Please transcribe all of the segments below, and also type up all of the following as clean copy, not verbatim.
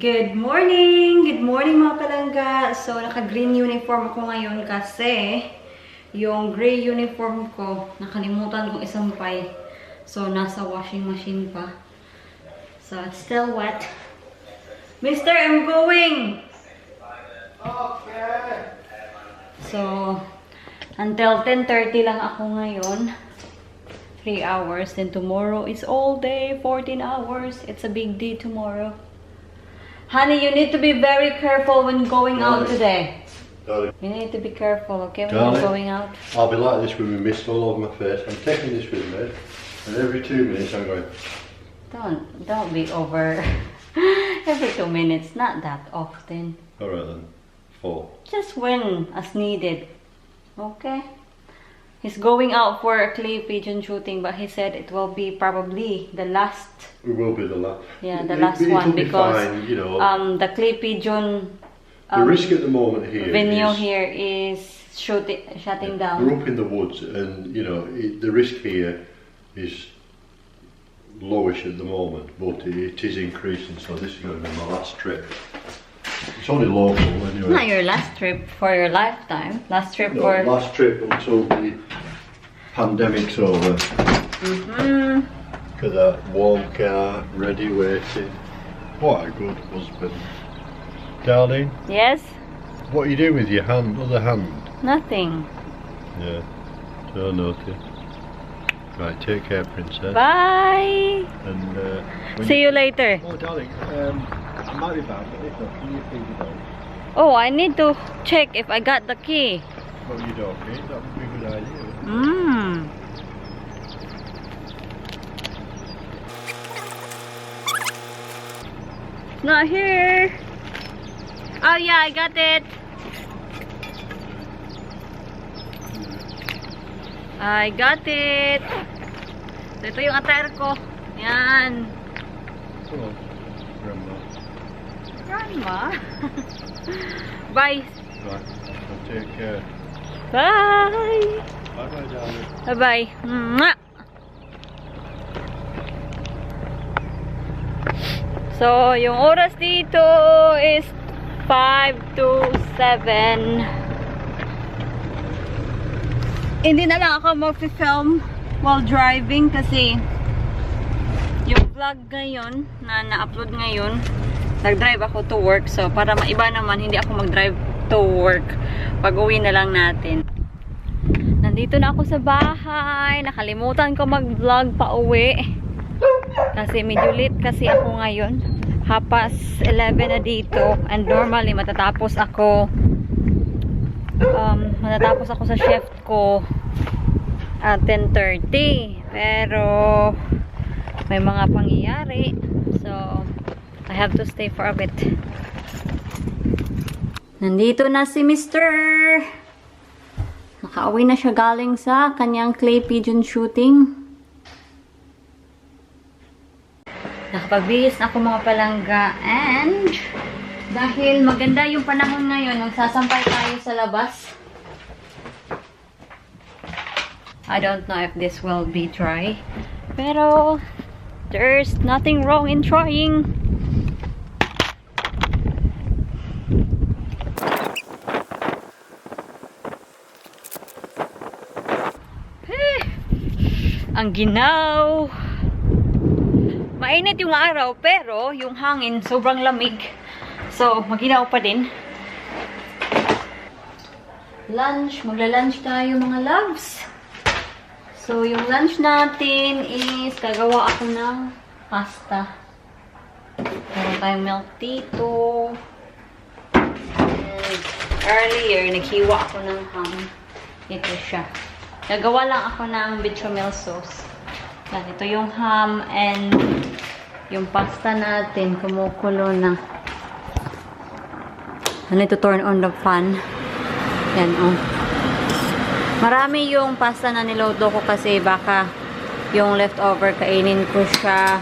Good morning! Good morning mga palangga! So, naka-green uniform ako ngayon kasi yung gray uniform ko, nakalimutan kong isampay. So, nasa washing machine pa. So, it's still wet. Mister, I'm going! Okay! So, until 10:30 lang ako ngayon. 3 hours. Then tomorrow is all day, 14 hours. It's a big day tomorrow. Honey, you need to be very careful when going out today. Darling. You need to be careful, okay, when Darling, you're going out. I'll be like this with my mist all over my face. I'm taking this with me, and every 2 minutes I'm going. Don't be over every 2 minutes. Not that often. Alright then. 4. Just when as needed. Okay. He's going out for a clay pigeon shooting, but he said it will be probably the last. It will be the last. Yeah, the last one be because fine, you know. The clay pigeon. The risk at the moment here. Venue here is shutting down. We're up in the woods, and you know the risk here is lowish at the moment, but it is increasing. So this is going to be my last trip. It's only local anyway. Not your last trip for your lifetime. Last trip No, for. last trip until the pandemic's over. Look at that warm car, ready, waiting. What a good husband. Darling, Yes. what you do with your hand, other hand? Nothing. Yeah, so naughty. Right, take care, princess. Bye. And See you later. Oh, darling, I might be back, but if not, can you think about it? Oh, I need to check if I got the key. Well, you don't, okay? That would be a good idea. It's not here. Oh yeah, I got it. I got it. So, ito yung attire ko. Yan. Come on, Grandma. Grandma. Bye. Right, well, take care. Bye. Bye-bye, darling. Bye-bye. Mwah! So, yung oras dito is 5 to 7. Hindi na lang ako mag-film while driving kasi yung vlog ngayon na na-upload ngayon, nag-drive ako to work. So, para maiba naman, hindi ako mag-drive to work. Pag-uwi na lang natin. Nandito na ako sa bahay. Nakalimutan ko mag-vlog pa uwi. Kasi medyo late kasi ako ngayon. 11:30 na dito. And normally, matatapos ako sa shift ko at 10:30. Pero, may mga pangyayari. So, I have to stay for a bit. Nandito na si Mr. Nakauwi na siya galing sa kanyang clay pigeon shooting. Nakapagbihis na ako mga palangga. And dahil maganda yung panahon ngayon, magsasampay tayo sa labas. I don't know if this will be dry. Pero there's nothing wrong in trying. Ang ginaw. Mainit yung araw pero yung hangin sobrang lamig. So, maginaw pa din. Lunch. Magla-lunch tayo mga loves. So, yung lunch natin is gagawa ako ng pasta. Meron tayong milk dito. And earlier, naghiwa ako ng ham. Ito siya. Gagawa lang ako ng bechamel sauce. Yan, ito yung ham and yung pasta natin kumukulo na. I need to turn on the fan. Yan, oh. Marami yung pasta na nilodo ko kasi baka yung leftover kainin ko siya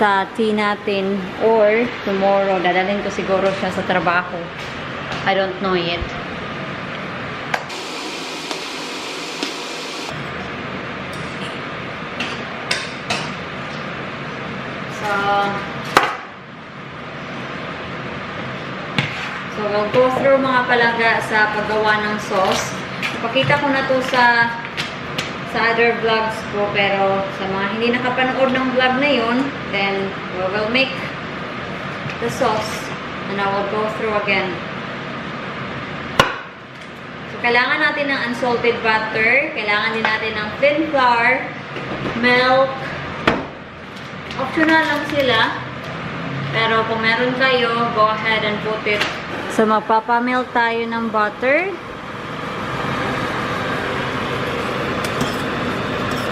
sa tea natin or tomorrow dadalhin ko siguro siya sa trabaho. I don't know yet. So, we'll go through mga palangga sa paggawa ng sauce. Ipakita ko na to sa other vlogs ko, pero sa mga hindi nakapanood ng vlog na yun, then we will make the sauce and I will go through again. So, kailangan natin ng unsalted butter, kailangan din natin ng thin flour, milk, optional lang sila, pero kung meron kayo, go ahead and put it. So, magpapamelt tayo ng butter.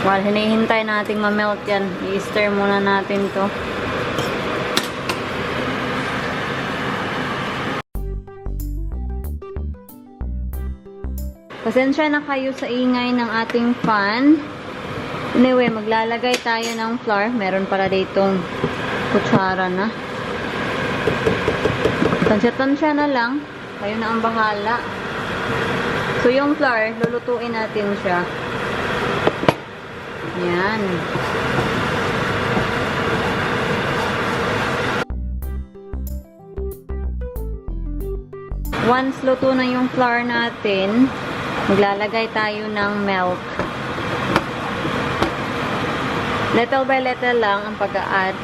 While hinihintay nating ma-melt yan, i-stir muna natin to. Pasensya na kayo sa ingay ng ating fan. Anyway, maglalagay tayo ng flour. Meron pala ditong kutsara na. Tansya-tansya na lang. Kayo na ang bahala. So, yung flour, lulutuin natin siya. Yan. Once luto na yung flour natin, maglalagay tayo ng milk. Little by little lang ang pag-a-add.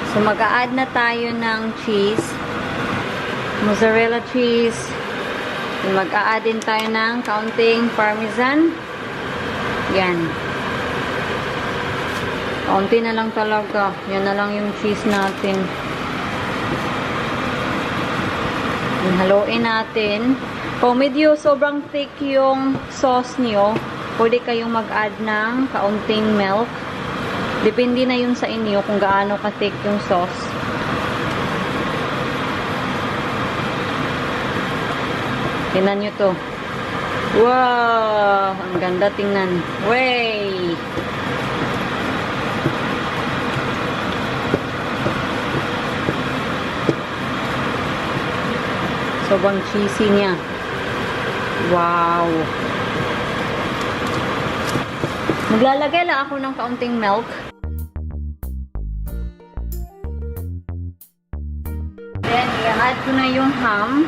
So, mag-a-add na tayo ng cheese. Mozzarella cheese. Mag-a-add din tayo ng kaunting parmesan. Yan. Kaunti na lang talaga. Yan na lang yung cheese natin. Haluin natin. Kung medyo sobrang thick yung sauce nyo, pwede kayong mag-add ng kaunting milk. Depende na yun sa inyo kung gaano ka-thick yung sauce. Tingnan nyo to. Wow! Ang ganda tingnan. Way! Sobrang cheesy niya. Wow! Maglalagay lang ako ng kaunting milk. Then, i-add ko na yung ham.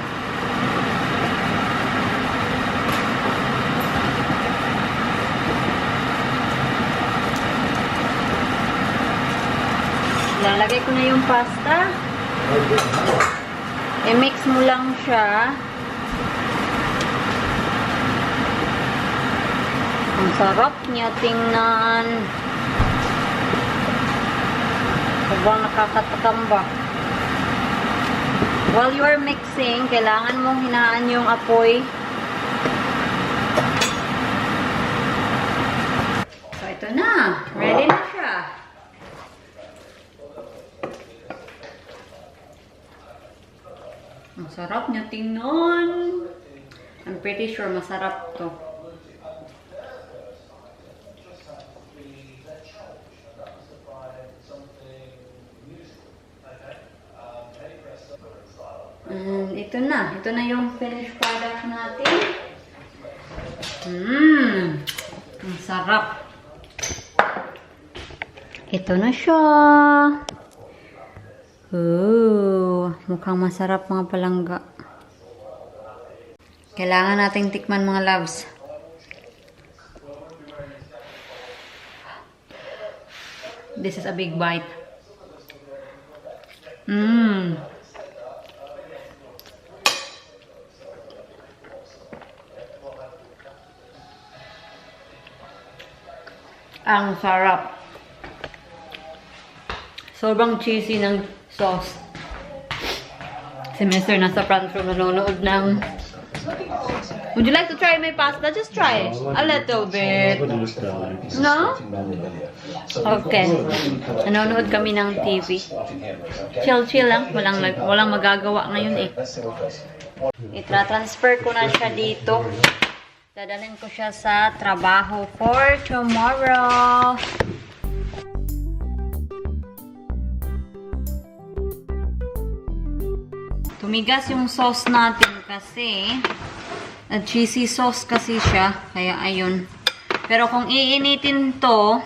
Lalagay ko na yung pasta. I-mix mo lang siya. Ang sarap niya tingnan. Sobrang nakakatakam ba. While you are mixing, kailangan mong hinaan yung apoy. So, ito na. Ready na siya. Ang sarap niya tingnan. I'm pretty sure masarap to. And ito na. Ito na yung finished product natin. Ang sarap. Ito na siya. Mukhang masarap mga palangga. Kailangan nating tikman mga loves. This is a big bite. Ang sarap. Sobrang cheesy ng sauce. Si Mr. nasa front row nanonood ng... Would you like to try my pasta? Just try it. A little bit. No? Okay. Nanonood kami ng TV. Chill lang. Walang magagawa ngayon eh. Itra-transfer ko na siya dito. Dadalhin ko siya sa trabaho for tomorrow. Tumigas yung sauce natin kasi At cheesy sauce kasi siya. Kaya ayun. Pero kung iinitin to,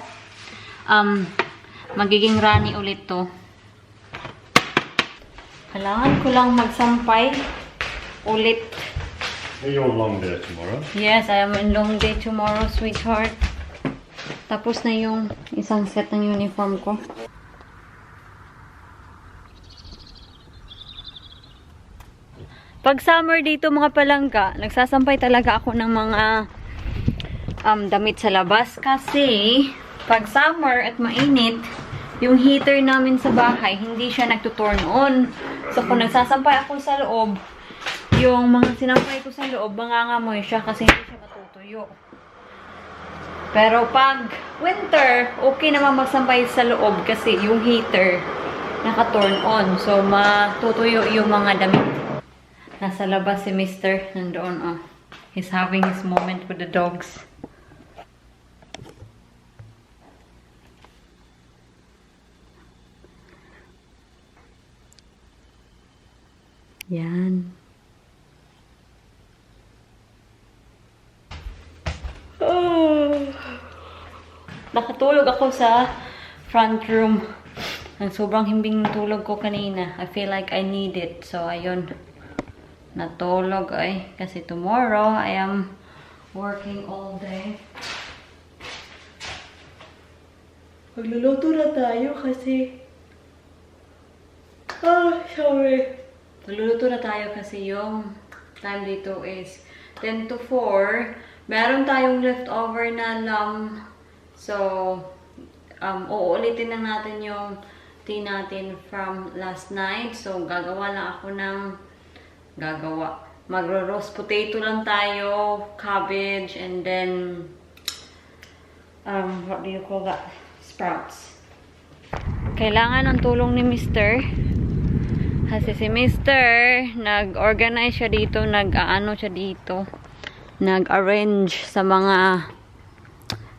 magiging runny ulit to. Kailangan ko lang magsampay ulit. Are you on long day tomorrow? Yes, I am on long day tomorrow, sweetheart. Tapos na yung isang set ng uniform ko. Pag summer dito mga palangga, nagsasampay talaga ako ng mga damit sa labas. Kasi pag summer at mainit, yung heater namin sa bahay, hindi siya nagtuturn on. So kung nagsasampay ako sa loob, yung mga sinampay ko sa loob, mangangamoy siya kasi hindi siya matutuyo. Pero pag winter, okay naman magsampay sa loob kasi yung heater naka-turn on. So matutuyo yung mga damit. Nasa labas si Mr. Nandoon, oh. He's having his moment with the dogs. Yan. Oh. Nakatulog ako sa front room. Ang sobrang himbing tulog ko kanina. I feel like I need it. So, ayun. Natulog ay. Kasi tomorrow, I am working all day. Magluluto na tayo kasi... Oh, sorry. Magluluto na tayo kasi yung time dito is 10 to 4. Meron tayong leftover na lamb. So, uulitin lang natin yung tea natin from last night. So, gagawa lang ako ng magro-roast potato lang tayo, cabbage, and then what do you call that? Sprouts. Kailangan ng tulong ni Mr. Kasi si Mr. nag-organize siya dito, nag-aano siya dito, nag-arrange sa mga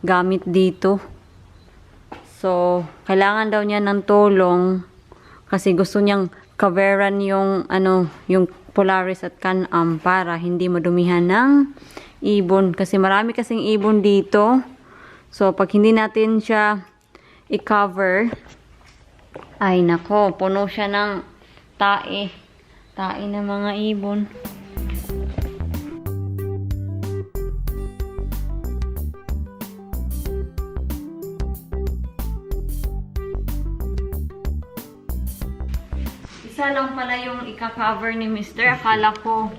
gamit dito. So, kailangan daw niya ng tulong kasi gusto niyang coveran yung yung Polaris at Can-Am para hindi madumihan ng ibon. Kasi marami kasing ibon dito. So, pag hindi natin siya i-cover, ay nako, puno siya ng tae. Tae ng mga ibon. Isa lang pala yung ika-cover ni Mr. Akala ko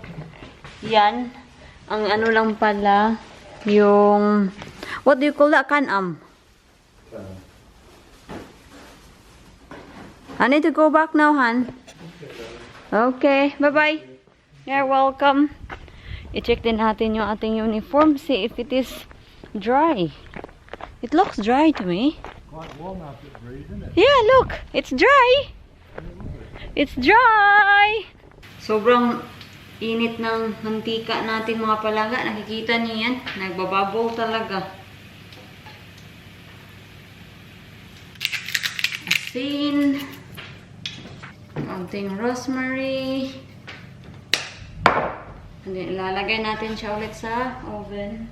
yan. Ang ano lang pala yung what do you call that? Can-Am? I need to go back now, Han. Okay. Bye-bye. You're welcome. I-check din natin yung ating uniform. See if it is dry. It looks dry to me. Quite warm out at breeze, isn't it? Yeah, look. It's dry. It's dry! Sobrang init ng mantika natin mga palangga. Nakikita niyo yan? Nagbababol talaga. Asin. Konting rosemary. And then, ilalagay natin siya ulit sa oven.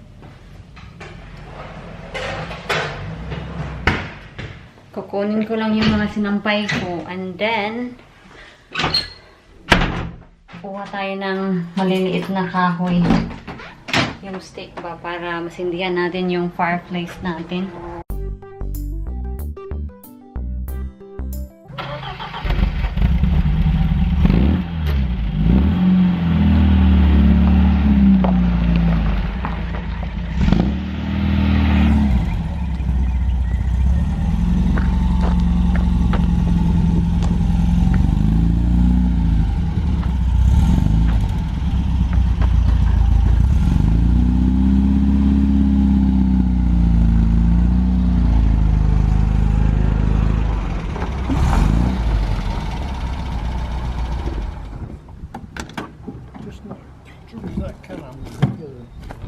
Kukunin ko lang yung mga sinampay ko. And then, kuha tayo ng maliliit na kahoy. Yung stick ba para masindihan natin yung fireplace natin.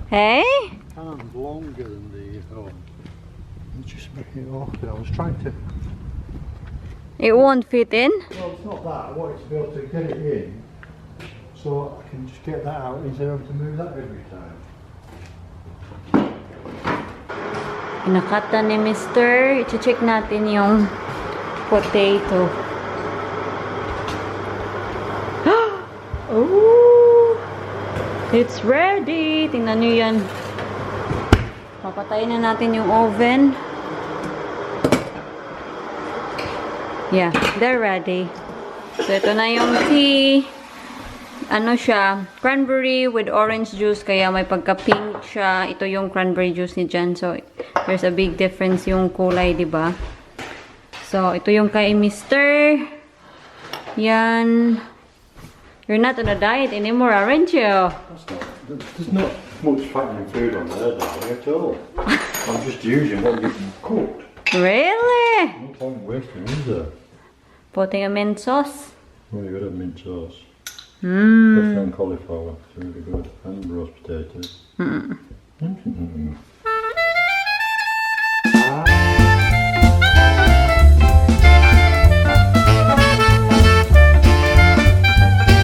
Hey? Can's longer than the I'm just making it off there. I was trying to... It won't fit in? Well, it's not that. I wanted to be able to get it in so so I can just get that out instead of having to move that every time. Pinakata ni Mr. I-check natin yung potato. Oh! It's ready! Tingnan nyo yan. Papatayin na natin yung oven. Yeah, they're ready. So, ito na yung tea. Ano siya? Cranberry with orange juice. Kaya may pagka-pink siya. Ito yung cranberry juice ni Jan. So, there's a big difference yung kulay, diba? So, ito yung kay Mr. Yan. You're not on a diet anymore, aren't you? There's not much fattening food on there, darling, at all. I'm just using what you've cooked. Really? No point wasting, is there? Putting a mint sauce. Well, you've got a mint sauce. Mmm. Especially on cauliflower, it's really good. And roast potatoes.